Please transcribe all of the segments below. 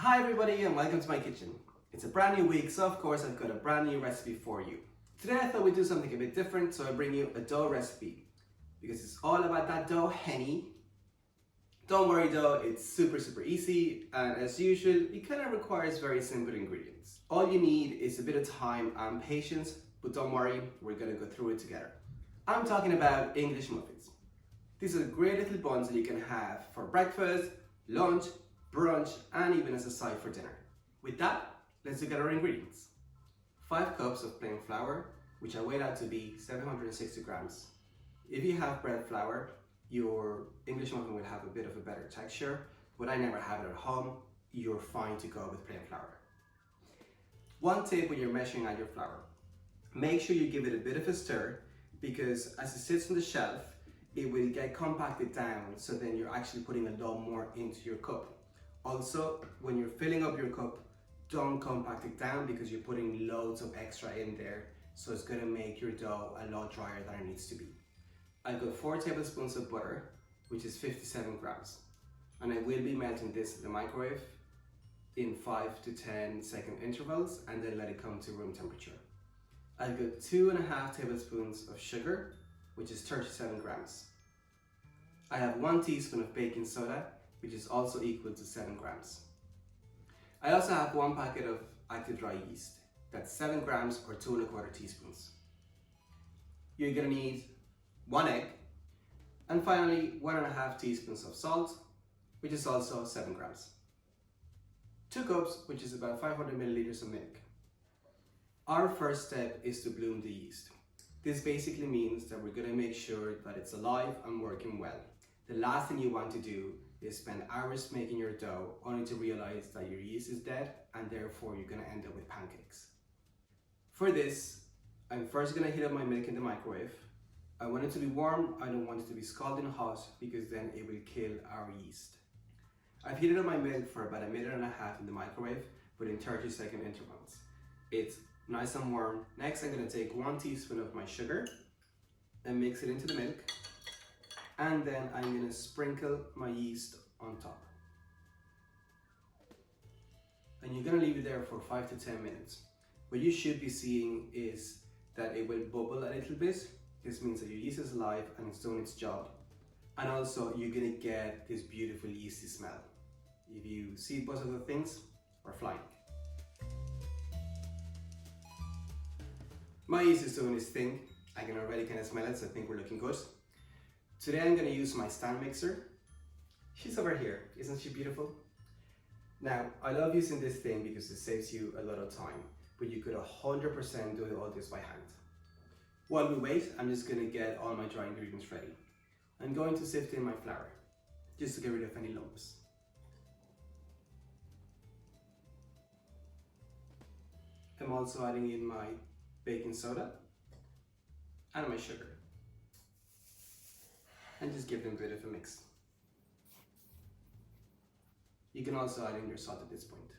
Hi everybody and welcome to my kitchen. It's a brand new week, so of course I've got a brand new recipe for you. Today I thought we'd do something a bit different, so I bring you a dough recipe. Because it's all about that dough, henny. Don't worry though, it's super easy, and as usual, it kind of requires very simple ingredients. All you need is a bit of time and patience, but don't worry, we're gonna go through it together. I'm talking about English muffins. These are great little buns that you can have for breakfast, lunch, brunch, and even as a side for dinner. With that, let's look at our ingredients. 5 cups of plain flour, which I weighed out to be 760 grams. If you have bread flour, your English muffin will have a bit of a better texture, but I never have it at home. You're fine to go with plain flour. One tip when you're measuring out your flour, make sure you give it a bit of a stir, because as it sits on the shelf, it will get compacted down, so then you're actually putting a lot more into your cup. Also, when you're filling up your cup, don't compact it down because you're putting loads of extra in there, so it's gonna make your dough a lot drier than it needs to be. I've got 4 tablespoons of butter, which is 57 grams. And I will be melting this in the microwave in 5 to 10 second intervals and then let it come to room temperature. I've got 2.5 tablespoons of sugar, which is 37 grams. I have 1 teaspoon of baking soda, which is also equal to 7 grams. I also have 1 packet of active dry yeast, that's 7 grams or 2.25 teaspoons. You're gonna need 1 egg, and finally 1.5 teaspoons of salt, which is also 7 grams. 2 cups, which is about 500 milliliters of milk. Our first step is to bloom the yeast. This basically means that we're gonna make sure that it's alive and working well. The last thing you want to do is spend hours making your dough only to realize that your yeast is dead and therefore you're gonna end up with pancakes. For this, I'm first gonna heat up my milk in the microwave. I want it to be warm, I don't want it to be scalding hot because then it will kill our yeast. I've heated up my milk for about 1.5 minutes in the microwave, but in 30-second intervals. It's nice and warm. Next, I'm gonna take 1 teaspoon of my sugar and mix it into the milk. And then I'm gonna sprinkle my yeast on top. And you're gonna leave it there for 5 to 10 minutes. What you should be seeing is that it will bubble a little bit. This means that your yeast is alive and it's doing its job. And also you're gonna get this beautiful yeasty smell. If you see both of the things, we're flying. My yeast is doing its thing. I can already kind of smell it, so I think we're looking good. Today I'm going to use my stand mixer. She's over here, isn't she beautiful? Now, I love using this thing because it saves you a lot of time, but you could 100% do all this by hand. While we wait, I'm just going to get all my dry ingredients ready. I'm going to sift in my flour, just to get rid of any lumps. I'm also adding in my baking soda and my sugar. And just give them a bit of a mix. You can also add in your salt at this point.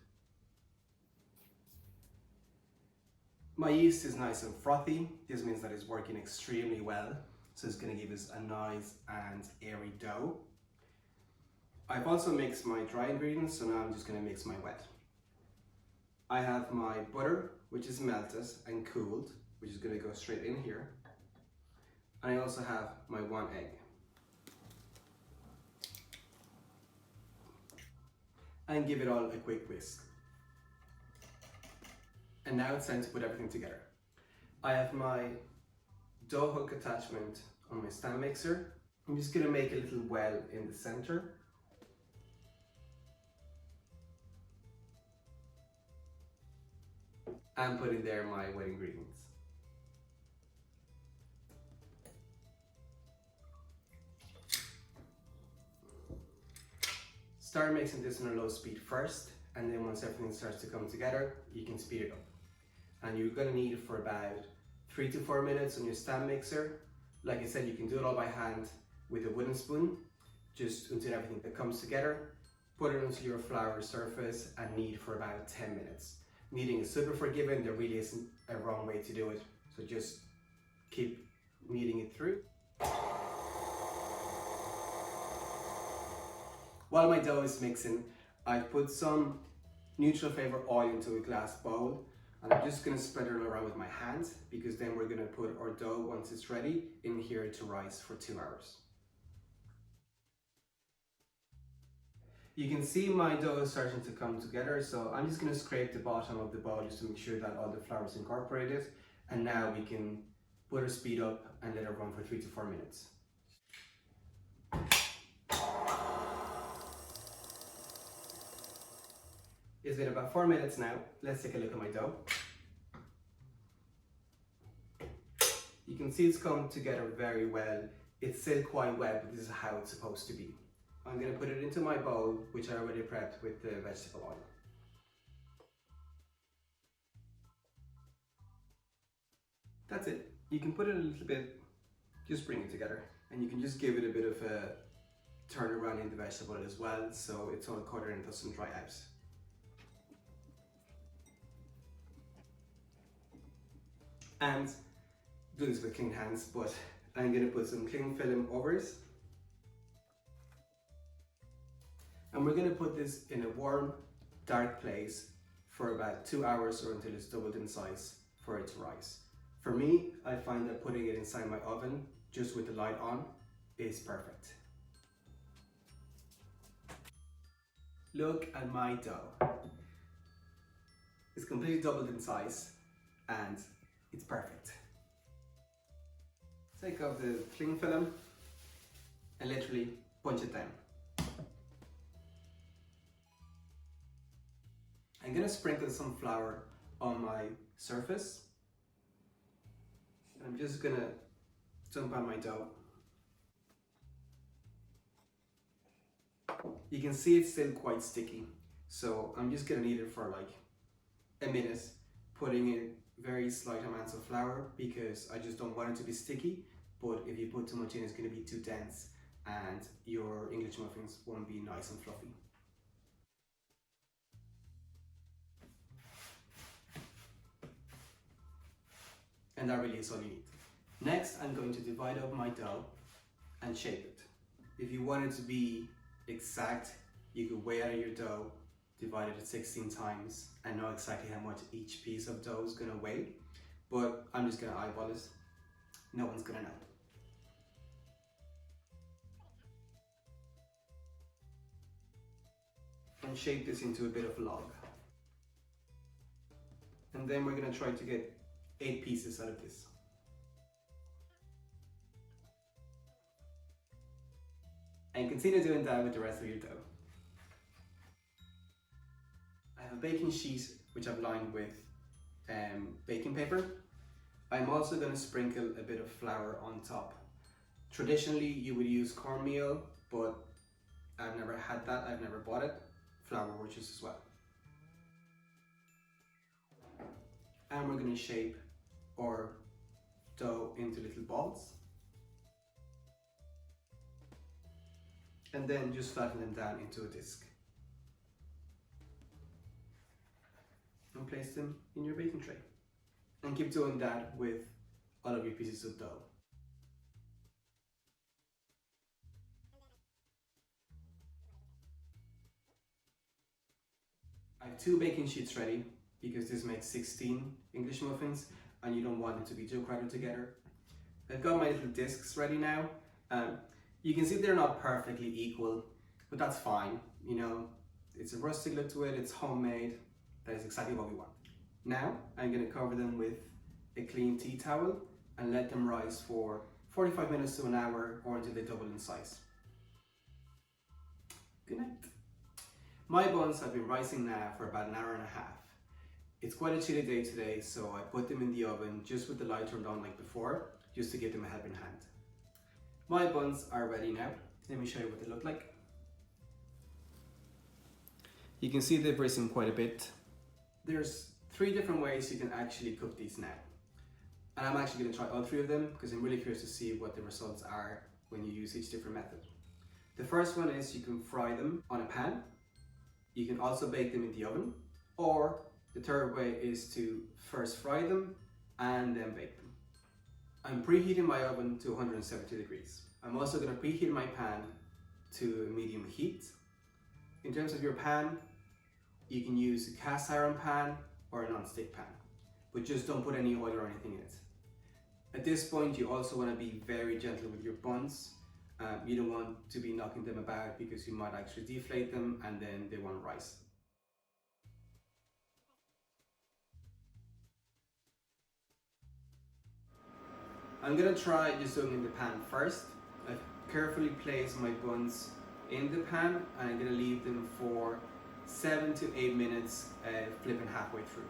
My yeast is nice and frothy. This means that it's working extremely well. So it's going to give us a nice and airy dough. I've also mixed my dry ingredients, so now I'm just going to mix my wet. I have my butter, which is melted and cooled, which is going to go straight in here. And I also have my 1 egg. And give it all a quick whisk. And now it's time to put everything together. I have my dough hook attachment on my stand mixer. I'm just gonna make a little well in the center. And put in there my wet ingredients. Start mixing this on a low speed first, and then once everything starts to come together, you can speed it up. And you're gonna need it for about 3 to 4 minutes on your stand mixer. Like I said, you can do it all by hand with a wooden spoon, just until everything that comes together. Put it onto your flour surface and knead for about 10 minutes. Kneading is super forgiving, there really isn't a wrong way to do it, so just keep kneading it through. While my dough is mixing, I've put some neutral flavor oil into a glass bowl, and I'm just going to spread it around with my hands, because then we're going to put our dough, once it's ready, in here to rise for 2 hours. You can see my dough is starting to come together, so I'm just going to scrape the bottom of the bowl just to make sure that all the flour is incorporated, and now we can put our speed up and let it run for 3 to 4 minutes. It's been about 4 minutes now. Let's take a look at my dough. You can see it's come together very well. It's still quite wet, but this is how it's supposed to be. I'm going to put it into my bowl, which I already prepped with the vegetable oil. That's it. You can put it a little bit, just bring it together, and you can just give it a bit of a turn around in the vegetable as well, so it's all covered and doesn't dry out. And do this with clean hands, but I'm going to put some cling film over it. And we're going to put this in a warm, dark place for about 2 hours, or until it's doubled in size for it to rise. For me, I find that putting it inside my oven, just with the light on, is perfect. Look at my dough. It's completely doubled in size, and it's perfect. Take off the cling film and literally punch it down. I'm going to sprinkle some flour on my surface. I'm just going to dump on my dough. You can see it's still quite sticky, so I'm just going to knead it for like a minute, putting in very slight amounts of flour, because I just don't want it to be sticky, but if you put too much in, it's going to be too dense and your English muffins won't be nice and fluffy. And that really is all you need. Next, I'm going to divide up my dough and shape it. If you want it to be exact, you could weigh out your dough, divide it 16 times, and know exactly how much each piece of dough is going to weigh. But I'm just going to eyeball it. No one's going to know. And shape this into a bit of a log. And then we're going to try to get 8 pieces out of this. And continue doing that with the rest of your dough. I have a baking sheet which I've lined with baking paper. I'm also going to sprinkle a bit of flour on top. Traditionally you would use cornmeal, but I've never had that, I've never bought it. Flour works just as well. And we're going to shape our dough into little balls. And then just flatten them down into a disc. And place them in your baking tray. And keep doing that with all of your pieces of dough. I have 2 baking sheets ready, because this makes 16 English muffins and you don't want them to be too crowded together. I've got my little discs ready now. You can see they're not perfectly equal, but that's fine. You know, it's a rustic look to it, it's homemade. That is exactly what we want. Now, I'm going to cover them with a clean tea towel and let them rise for 45 minutes to an hour, or until they double in size. Good night. My buns have been rising now for about an hour and a half. It's quite a chilly day today, so I put them in the oven just with the light turned on like before, just to give them a helping hand. My buns are ready now. Let me show you what they look like. You can see they've risen quite a bit. There's 3 different ways you can actually cook these now. And I'm actually going to try all 3 of them, because I'm really curious to see what the results are when you use each different method. The first one is you can fry them on a pan. You can also bake them in the oven, or the third way is to first fry them and then bake them. I'm preheating my oven to 170 degrees. I'm also going to preheat my pan to medium heat. In terms of your pan, You can use a cast iron pan or a non-stick pan, but just don't put any oil or anything in it. At this point, you also want to be very gentle with your buns. You don't want to be knocking them about because you might actually deflate them and then they won't rise. I'm gonna try just doing it in the pan first. I've carefully placed my buns in the pan and I'm gonna leave them for 7 to 8 minutes, flipping halfway through.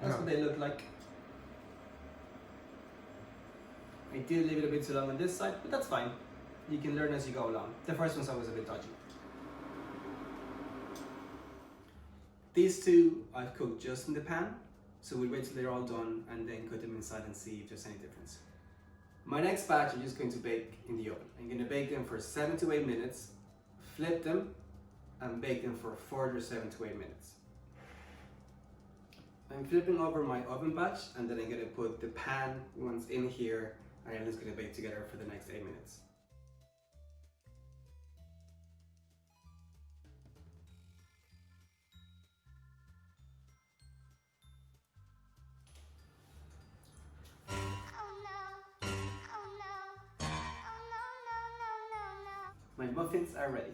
That's what they look like. I did leave it a bit too long on this side, but that's fine. You can learn as you go along. The first one's always a bit dodgy. These two I've cooked just in the pan, so we'll wait till they're all done and then cut them inside and see if there's any difference. My next batch I'm just going to bake in the oven. I'm going to bake them for 7 to 8 minutes, flip them, and bake them for a further 7 to 8 minutes. I'm flipping over my oven batch and then I'm going to put the pan ones in here and I'm just going to bake together for the next 8 minutes. My muffins are ready.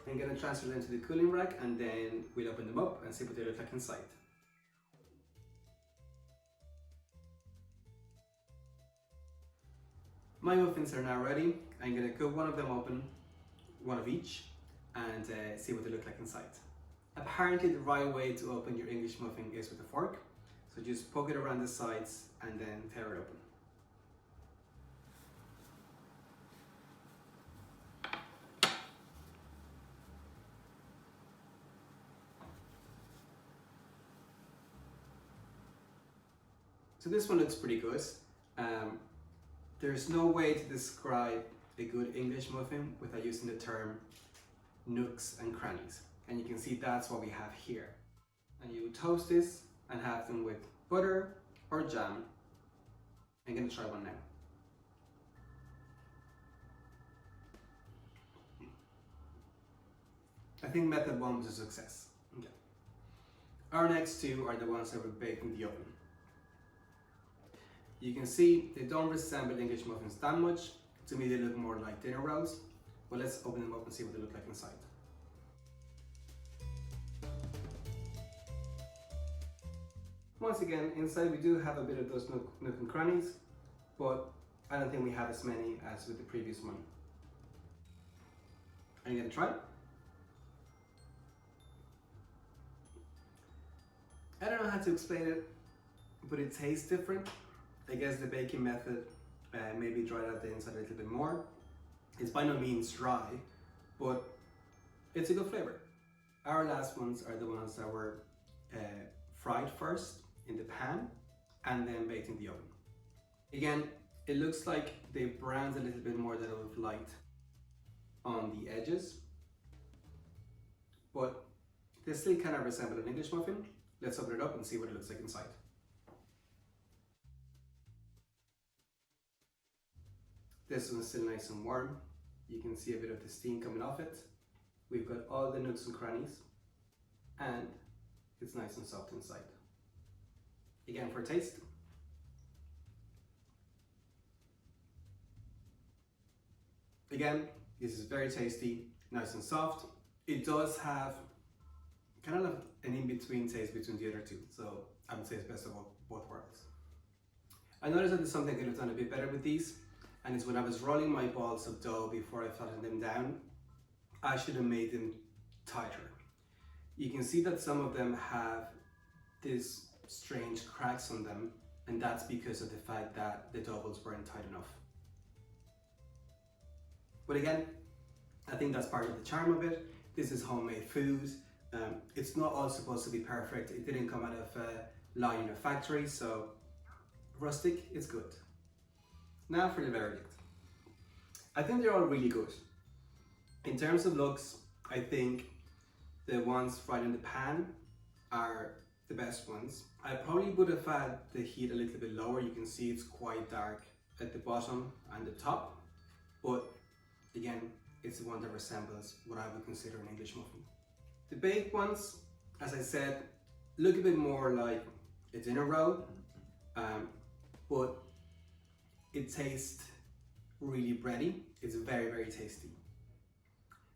I'm going to transfer them to the cooling rack and then we'll open them up and see what they look like inside. My muffins are now ready. I'm going to cut one of them open, one of each, and see what they look like inside. Apparently the right way to open your English muffin is with a fork. So just poke it around the sides and then tear it open. So this one looks pretty good. There's no way to describe a good English muffin without using the term nooks and crannies. And you can see that's what we have here. And you toast this and have them with butter or jam. I'm gonna try one now. I think method one was a success. Okay. Our next two are the ones that were baked in the oven. You can see they don't resemble English muffins that much. To me they look more like dinner rolls, but let's open them up and see what they look like inside. Once again, inside we do have a bit of those nook and crannies, but I don't think we have as many as with the previous one. Are you gonna try? I don't know how to explain it, but it tastes different. I guess the baking method maybe dried out the inside a little bit more. It's by no means dry, but it's a good flavor. Our last ones are the ones that were fried first in the pan and then baked in the oven. Again, it looks like they browned a little bit more than I would have liked on the edges, but they still kind of resemble an English muffin. Let's open it up and see what it looks like inside. This one's still nice and warm. You can see a bit of the steam coming off it. We've got all the nooks and crannies and it's nice and soft inside. Again, for a taste. Again, this is very tasty, nice and soft. It does have kind of an in-between taste between the other two, so I would say it's best of both worlds. I noticed that there's something I could have done a bit better with these, and it's when I was rolling my balls of dough before I flattened them down, I should have made them tighter. You can see that some of them have this strange cracks on them, and that's because of the fact that the dough balls weren't tight enough. But again, I think that's part of the charm of it. This is homemade food. It's not all supposed to be perfect. It didn't come out of a line in a factory, so rustic, it's good. Now for the verdict. I think they're all really good. In terms of looks, I think the ones fried in the pan are the best ones. I probably would have had the heat a little bit lower. You can see it's quite dark at the bottom and the top, but again, it's the one that resembles what I would consider an English muffin. The baked ones, as I said, look a bit more like a dinner roll, but it tastes really bready. It's very, very tasty.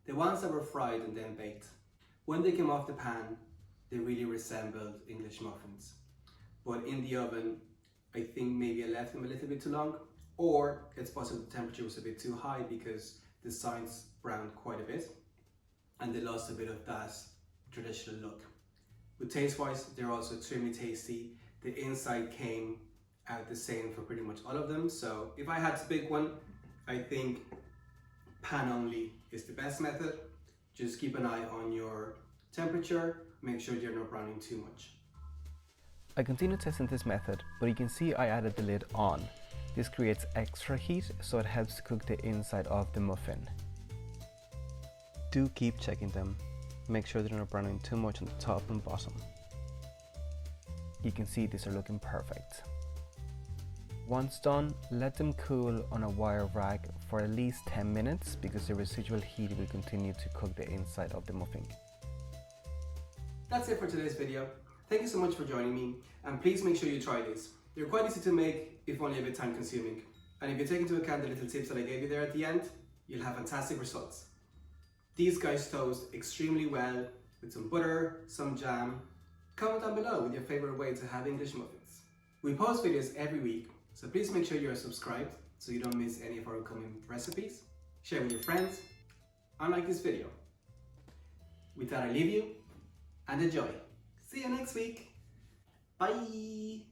The ones that were fried and then baked, when they came off the pan, they really resembled English muffins. But in the oven, I think maybe I left them a little bit too long, or it's possible the temperature was a bit too high because the sides browned quite a bit and they lost a bit of that traditional look. But taste-wise, they're also extremely tasty. The inside came out the same for pretty much all of them. So if I had to pick one, I think pan only is the best method. Just keep an eye on your temperature. Make sure you're not browning too much. I continue testing this method, but you can see I added the lid on. This creates extra heat, so it helps to cook the inside of the muffin. Do keep checking them. Make sure they're not browning too much on the top and bottom. You can see these are looking perfect. Once done, let them cool on a wire rack for at least 10 minutes because the residual heat will continue to cook the inside of the muffin. That's it for today's video. Thank you so much for joining me, and please make sure you try this. They're quite easy to make, if only a bit time consuming. And if you take into account the little tips that I gave you there at the end, you'll have fantastic results. These guys toast extremely well with some butter, some jam. Comment down below with your favorite way to have English muffins. We post videos every week, so please make sure you are subscribed so you don't miss any of our upcoming recipes. Share with your friends and like this video. With that, I leave you and enjoy. See you next week. Bye.